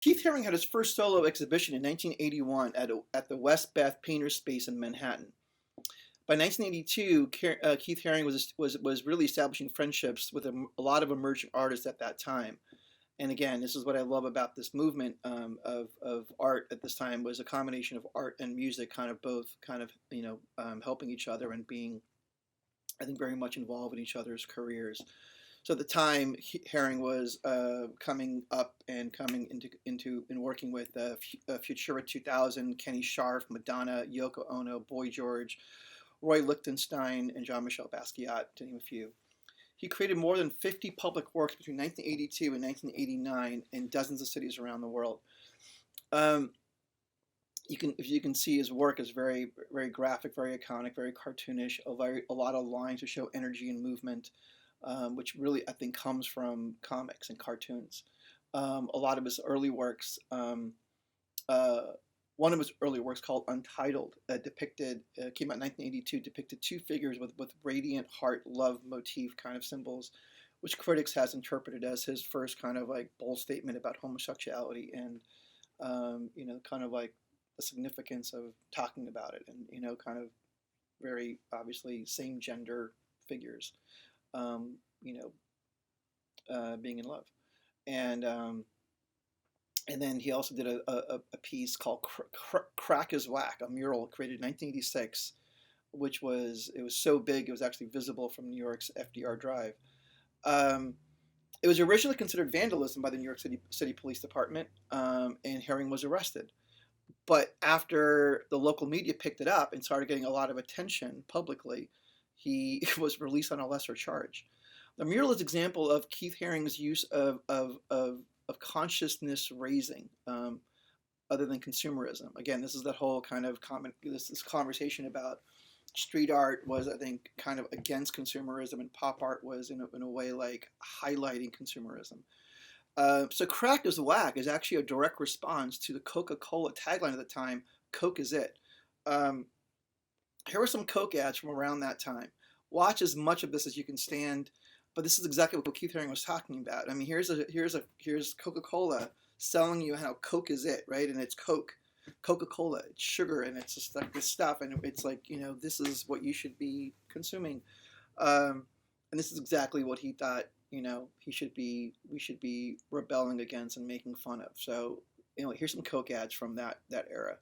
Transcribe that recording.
Keith Haring had his first solo exhibition in 1981 at the West Bath Painters Space in Manhattan. By 1982, Keith Haring was really establishing friendships with a lot of emerging artists at that time. And again, this is what I love about this movement of art at this time was a combination of art and music, kind of both kind of helping each other and being, I think, very much involved in each other's careers. So at the time, Herring was coming up and coming into and working with Futura 2000, Kenny Scharf, Madonna, Yoko Ono, Boy George, Roy Lichtenstein, and Jean-Michel Basquiat, to name a few. He created more than 50 public works between 1982 and 1989 in dozens of cities around the world. Um, if you can see his work is very very graphic, very iconic, very cartoonish. A lot of lines to show energy and movement, which really I think comes from comics and cartoons. A lot of his early works, uh, one of his early works called Untitled, came out in 1982, depicted two figures with radiant heart love motif kind of symbols, which critics has interpreted as his first kind of like bold statement about homosexuality and kind of like the significance of talking about it and kind of very obviously same gender figures, um, you know, being in love. And um, and then he also did a piece called Crack is Whack, a mural created in 1986, which was so big it was actually visible from New York's FDR Drive. Um, it was originally considered vandalism by the New York City Police Department, and Herring was arrested. But after the local media picked it up and started getting a lot of attention publicly, he was released on a lesser charge. The mural is an example of Keith Haring's use of consciousness raising, other than consumerism. Again, this is that whole kind of this conversation about street art was, I think, kind of against consumerism, and pop art was in a way like highlighting consumerism. So Crack is Whack is actually a direct response to the Coca-Cola tagline at the time, Coke is it. Um, Here are some Coke ads from around that time. Watch as much of this as you can stand, but this is exactly what Keith Haring was talking about. I mean, here's Coca-Cola selling you how Coke is it, right? And it's Coke, Coca-Cola, it's sugar, and it's just like this stuff, and it's like this is what you should be consuming, and this is exactly what he thought we should be rebelling against and making fun of. So here's some Coke ads from that era.